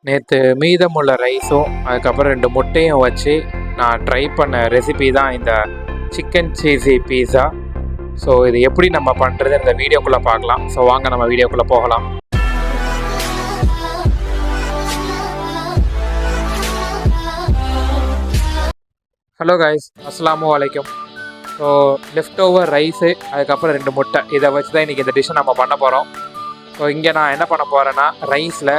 நேற்று மீதமுள்ள ரைஸும் அதுக்கப்புறம் 2 முட்டையும் வச்சு நான் ட்ரை பண்ண ரெசிபி தான் இந்த சிக்கன் சீஸி பீஸா. ஸோ இது எப்படி நம்ம பண்ணுறது இந்த வீடியோக்குள்ளே பார்க்கலாம். ஸோ வாங்க நம்ம வீடியோக்குள்ளே போகலாம். ஹலோ கைஸ், அஸ்ஸலாமு அலைக்கும். ஸோ லெஃப்ட் ஓவர் ரைஸு அதுக்கப்புறம் 2 முட்டை இதை வச்சு தான் இன்றைக்கி இந்த டிஷ்ஷை நம்ம பண்ண போகிறோம். ஸோ இங்கே நான் என்ன பண்ண போகிறேன்னா, ரைஸில்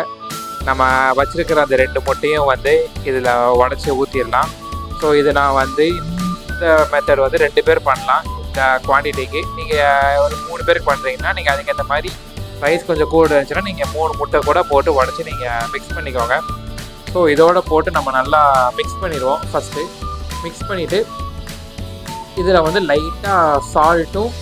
நம்ம வச்சுருக்கிற அந்த 2 முட்டையும் வந்து இதில் உடச்சி ஊற்றிடலாம். ஸோ இது நான் வந்து இந்த மெத்தட் வந்து 2 பேர் பண்ணலாம். இந்த குவான்டிட்டிக்கு நீங்கள் ஒரு 3 பேருக்கு பண்ணுறீங்கன்னா நீங்கள் அதுக்கேற்ற மாதிரி ரைஸ் கொஞ்சம் கூட இருந்துச்சுன்னா நீங்கள் 3 முட்டை கூட போட்டு உடச்சி நீங்கள் மிக்ஸ் பண்ணிக்கோங்க. ஸோ இதோட போட்டு நம்ம நல்லா மிக்ஸ் பண்ணிடுவோம். ஃபஸ்ட்டு மிக்ஸ் பண்ணிவிட்டு இதில் வந்து லைட்டாக சால்ட்டும்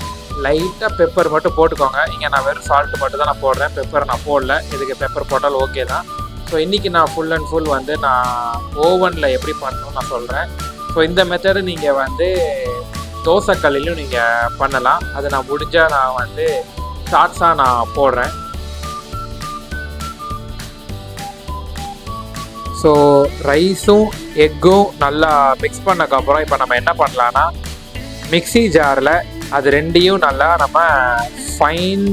லைட்டாக பெப்பர் மட்டும் போட்டுக்கோங்க. இங்கே நான் வெறும் சால்ட்டு மட்டும் தான் நான் போடுறேன், பெப்பர் நான் போடல. இதுக்கு பெப்பர் போட்டால் ஓகே தான். ஸோ இன்றைக்கி நான் ஃபுல் அண்ட் ஃபுல் வந்து நான் ஓவனில் எப்படி பண்ணணும்னு நான் சொல்கிறேன். ஸோ இந்த மெத்தடு நீங்கள் வந்து தோசைக்கல்லையும் நீங்கள் பண்ணலாம். அது நான் முடிஞ்சால் நான் வந்து ஷார்ட்ஸாக நான் போடுறேன். ஸோ ரைஸும் எக்கும் நல்லா மிக்ஸ் பண்ணக்கப்புறம் இப்போ நம்ம என்ன பண்ணலான்னா, மிக்ஸி ஜாரில் அது 2ஐயும் நல்லா நம்ம ஃபைன்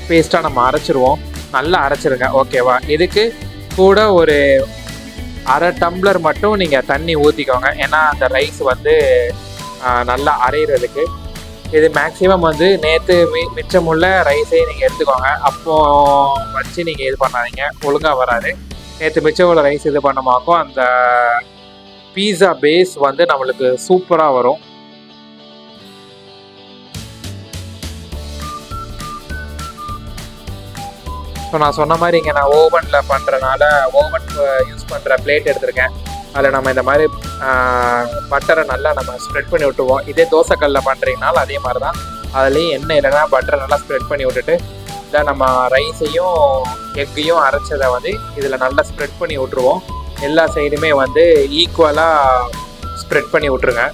பேஸ்ட்டாக நம்ம அரைச்சிருவோம். நல்லா அரைச்சிருங்க, ஓகேவா? இதுக்கு கூட ஒரு அரை டம்ளர் மட்டும் நீங்கள் தண்ணி ஊற்றிக்கோங்க. ஏன்னா அந்த ரைஸ் வந்து நல்லா அரைகிறதுக்கு. இது மேக்ஸிமம் வந்து நேற்று மிச்சமுள்ள ரைஸே நீங்கள் எடுத்துக்கோங்க. அப்போது வச்சு நீங்கள் இது பண்ணாதீங்க, ஒழுங்காக வராது. நேற்று மிச்சம் உள்ள ரைஸ் இது பண்ணமாக்கும் அந்த பீஸா பேஸ் வந்து நம்மளுக்கு சூப்பராக வரும். ஸோ நான் சொன்ன மாதிரி இங்கே நான் ஓவனில் பண்ணுறனால ஓவன் யூஸ் பண்ணுற பிளேட் எடுத்திருக்கேன். அதில் நம்ம இந்த மாதிரி பட்டரை நல்லா நம்ம ஸ்ப்ரெட் பண்ணி விட்டுருவோம். இதே தோசைக்கல்லில் பண்ணுறீங்கனாலும் அதே மாதிரி தான். அதுலேயும் எண்ணெய் இல்லைன்னா பட்டரை நல்லா ஸ்ப்ரெட் பண்ணி விட்டுட்டு இதை நம்ம ரைஸையும் எக்கையும் அரைச்சதை வந்து இதில் நல்லா ஸ்ப்ரெட் பண்ணி விட்ருவோம். எல்லா சைடுமே வந்து ஈக்குவலாக ஸ்ப்ரெட் பண்ணி விட்ருங்க.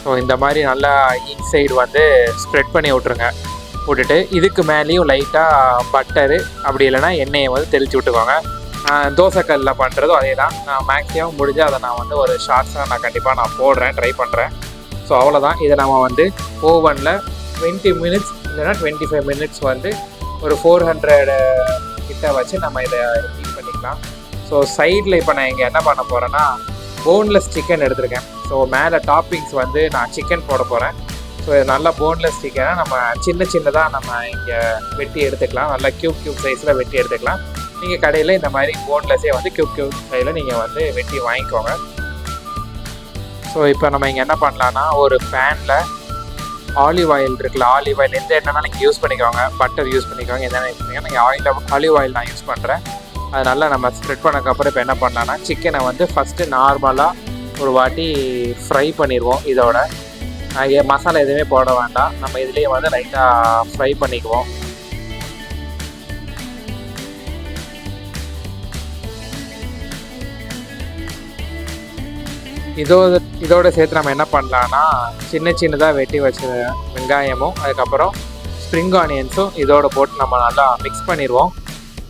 ஸோ இந்த மாதிரி நல்லா ஈச் சைடு வந்து ஸ்ப்ரெட் பண்ணி விட்ருங்க. விட்டுட்டு இதுக்கு மேலேயும் லைட்டாக பட்டரு அப்படி இல்லைன்னா எண்ணெயை வந்து தெளித்து விட்டுக்கோங்க. தோசைக்கல்லில் பண்ணுறதும் அதே தான். நான் மேக்ஸிமம் முடிஞ்சு அதை நான் வந்து ஒரு ஷார்ட்ஸாக நான் கண்டிப்பாக நான் போடுறேன், ட்ரை பண்ணுறேன். ஸோ அவ்வளோதான். இதை நம்ம வந்து ஓவனில் 20 மினிட்ஸ் இல்லைன்னா 25 மினிட்ஸ் வந்து ஒரு 400 கிட்ட வச்சு நம்ம இதை ஹீட் பண்ணிக்கலாம். ஸோ சைடில் இப்போ நான் இங்கே என்ன பண்ண போகிறேன்னா, போன்லெஸ் சிக்கன் எடுத்திருக்கேன். ஸோ மேலே டாப்பிங்ஸ் வந்து நான் சிக்கன் போட போகிறேன். ஸோ இது நல்லா போன்லெஸ் சிக்கனை நம்ம சின்னதாக நம்ம இங்கே வெட்டி எடுத்துக்கலாம். நல்லா க்யூப் சைஸில் வெட்டி எடுத்துக்கலாம். நீங்கள் கடையில் இந்த மாதிரி போன்லெஸ்ஸே வந்து க்யூப் சைஸில் நீங்கள் வந்து வெட்டி வாங்கிக்கோங்க. ஸோ இப்போ நம்ம இங்கே என்ன பண்ணலான்னா, ஒரு பேனில் ஆலிவ் ஆயில் இருக்குல்ல, ஆலிவ் ஆயில் எந்த எண்ணெய்னா நீங்கள் யூஸ் பண்ணிக்கோங்க, பட்டர் யூஸ் பண்ணிக்கோங்க, எந்த யூஸ் பண்ணிக்கோங்க. நீங்கள் ஆலிவ் ஆயில் நான் யூஸ் பண்ணுறேன். அது நல்லா நம்ம ஸ்ப்ரெட் பண்ணக்கப்புறம் இப்போ என்ன பண்ணலான்னா, சிக்கனை வந்து ஃபஸ்ட்டு நார்மலாக ஒரு வாட்டி ஃப்ரை பண்ணிடுவோம். இதோட மசாலா எதுவுமே போட வேண்டாம், நம்ம இதுலேயே வந்து லைட்டாக ஃப்ரை பண்ணிக்குவோம். இதோட சேர்த்து நம்ம என்ன பண்ணலான்னா, சின்னதாக வெட்டி வச்ச வெங்காயமும் அதுக்கப்புறம் ஸ்ப்ரிங் ஆனியன்ஸும் இதோட போட்டு நம்ம நல்லா மிக்ஸ் பண்ணிடுவோம்.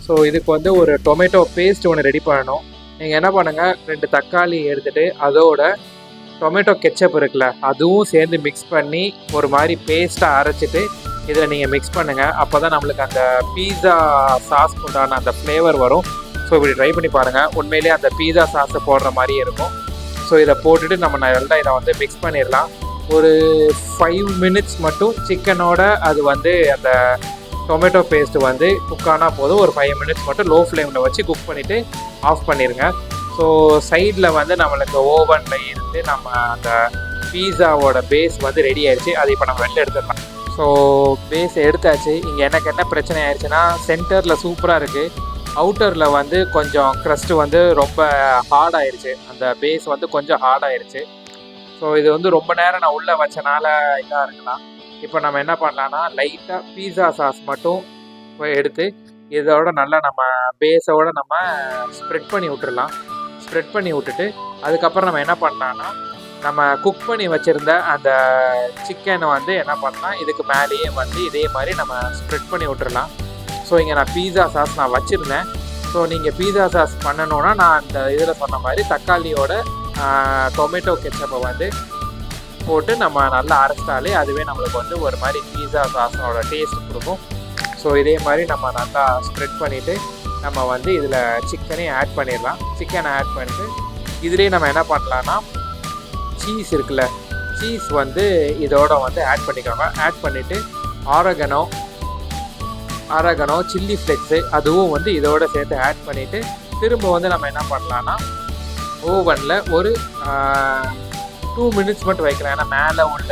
ஸோ இதுக்கு வந்து ஒரு டொமேட்டோ பேஸ்ட் ஒன்று ரெடி பண்ணணும். நீங்கள் என்ன பண்ணுங்கள், 2 தக்காளி எடுத்துகிட்டு அதோட டொமேட்டோ கெச்சப் இருக்குல்ல, அதுவும் சேர்ந்து மிக்ஸ் பண்ணி ஒரு மாதிரி பேஸ்ட்டாக அரைச்சிட்டு இதில் நீங்கள் மிக்ஸ் பண்ணுங்கள். அப்போ தான் நம்மளுக்கு அந்த பீஸா சாஸ் உண்டான அந்த ஃப்ளேவர் வரும். ஸோ இப்படி ட்ரை பண்ணி பாருங்கள், உண்மையிலேயே அந்த பீஸா சாஸை போடுற மாதிரியே இருக்கும். ஸோ இதை போட்டுட்டு நம்ம நல்லா இதை வந்து மிக்ஸ் பண்ணிடலாம். ஒரு 5 மினிட்ஸ் மட்டும் சிக்கனோட அது வந்து அந்த டொமேட்டோ பேஸ்ட்டு வந்து குக் ஆனால் போதும். ஒரு 5 மினிட்ஸ் மட்டும் லோ ஃப்ளேமில் வச்சு குக் பண்ணிவிட்டு ஆஃப் பண்ணிடுங்க. ஸோ சைடில் வந்து நம்மளுக்கு ஓவனில் இருந்து நம்ம அந்த பீஸாவோட பேஸ் வந்து ரெடி ஆயிடுச்சு. அது இப்போ நம்ம வெளில எடுத்துடலாம். ஸோ பேஸ் எடுத்தாச்சு. இங்கே எனக்கு என்ன பிரச்சனை ஆயிடுச்சுன்னா, சென்டரில் சூப்பராக இருக்குது, அவுட்டரில் வந்து கொஞ்சம் க்ரஸ்ட்டு வந்து ரொம்ப ஹார்டாகிடுச்சு. அந்த பேஸ் வந்து கொஞ்சம் ஹார்டாகிடுச்சு. ஸோ இது வந்து ரொம்ப நேரம் நான் உள்ளே வச்சனால இதாக இருக்கலாம். இப்போ நம்ம என்ன பண்ணலான்னா, லைட்டாக பீஸா சாஸ் மட்டும் எடுத்து இதோட நல்லா நம்ம பேஸோடு நம்ம ஸ்ப்ரெட் பண்ணி விட்டுடலாம். ஸ்ப்ரெட் பண்ணி விட்டுட்டு அதுக்கப்புறம் நம்ம என்ன பண்ணலான்னா, நம்ம குக் பண்ணி வச்சுருந்த அந்த சிக்கனை வந்து என்ன பண்ணலாம், இதுக்கு மேலேயே வந்து இதே மாதிரி நம்ம ஸ்ப்ரெட் பண்ணி விட்டுறலாம். ஸோ இங்கே நான் பீஸா சாஸ் நான் வச்சுருந்தேன். ஸோ நீங்கள் பீஸா சாஸ் பண்ணணுன்னா நான் அந்த இதில் சொன்ன மாதிரி தக்காளியோட டொமேட்டோ கெச்சப்பை வந்து போட்டு நம்ம நல்லா அரைச்சிட்டாலே அதுவே நம்மளுக்கு வந்து ஒரு மாதிரி பீஸா சாஸோட டேஸ்ட் கொடுக்கும். ஸோ இதே மாதிரி நம்ம நல்லா ஸ்ப்ரெட் பண்ணிவிட்டு நம்ம வந்து இதில் சிக்கனையும் ஆட் பண்ணிடலாம். சிக்கனை ஆட் பண்ணிட்டு இதுலேயே நம்ம என்ன பண்ணலான்னா சீஸ் இருக்குல்ல, சீஸ் வந்து இதோட வந்து ஆட் பண்ணிக்கோங்க. ஆட் பண்ணிவிட்டு ஆரகனோ சில்லி ஃப்ளெக்ஸு அதுவும் வந்து இதோட சேர்த்து ஆட் பண்ணிவிட்டு திரும்ப வந்து நம்ம என்ன பண்ணலான்னா ஓவனில் ஒரு 2 மினிட்ஸ் மட்டும் வைக்கலாம். ஏன்னா மேலே உள்ள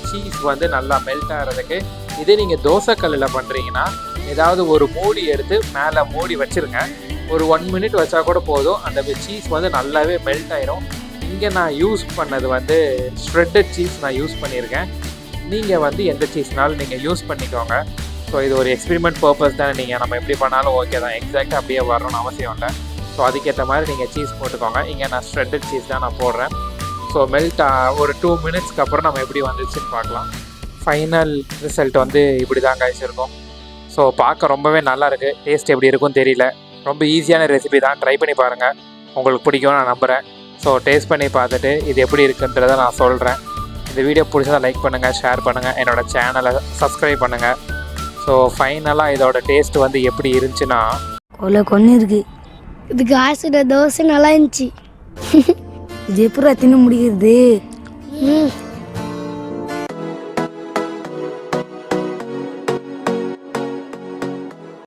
சீஸ் வந்து நல்லா மெல்ட் ஆகிறதுக்கு. இதே நீங்கள் தோசைக்கல்லில் பண்ணுறீங்கன்னா ஏதாவது ஒரு மூடி எடுத்து மேலே மூடி வச்சுருங்க. ஒரு 1 மினிட் வச்சா கூட போதும், அந்த சீஸ் வந்து நல்லாவே மெல்ட் ஆயிரும். இங்கே நான் யூஸ் பண்ணது வந்து ஷ்ரெட்டட் சீஸ் நான் யூஸ் பண்ணியிருக்கேன். நீங்கள் வந்து எந்த சீஸ்னாலும் நீங்கள் யூஸ் பண்ணிக்கோங்க. ஸோ இது ஒரு எக்ஸ்பெரிமெண்ட் பர்பஸ் தானே, நீங்கள் நம்ம எப்படி பண்ணாலும் ஓகே தான், எக்ஸாக்டாக அப்படியே வரணும்னு அவசியம் இல்லை. ஸோ அதுக்கேற்ற மாதிரி நீங்கள் சீஸ் போட்டுக்கோங்க. இங்கே நான் ஷ்ரெட்டட் சீஸ் தான் நான் போடுறேன். ஸோ மெல்ட் ஒரு 2 மினிட்ஸ்க்கு அப்புறம் நம்ம எப்படி வந்துச்சுன்னு பார்க்கலாம். ஃபைனல் ரிசல்ட் வந்து இப்படி தான் காய்ச்சிருக்கும். ஸோ பார்க்க ரொம்பவே நல்லாயிருக்கு. டேஸ்ட் எப்படி இருக்கும்னு தெரியல. ரொம்ப ஈஸியான ரெசிபி தான், ட்ரை பண்ணி பாருங்கள், உங்களுக்கு பிடிக்கும்னு நான் நம்புகிறேன். ஸோ டேஸ்ட் பண்ணி பார்த்துட்டு இது எப்படி இருக்குன்றதை நான் சொல்கிறேன். இந்த வீடியோ பிடிச்சதை லைக் பண்ணுங்கள், ஷேர் பண்ணுங்கள், என்னோடய சேனலை சப்ஸ்கிரைப் பண்ணுங்கள். ஸோ ஃபைனலாக இதோட டேஸ்ட் வந்து எப்படி இருந்துச்சுன்னா கொன்று இருக்குது. இதுக்கு ஆசிட தோசை நல்லா இருந்துச்சு. இது எப்படி தின்னு முடிகிறது?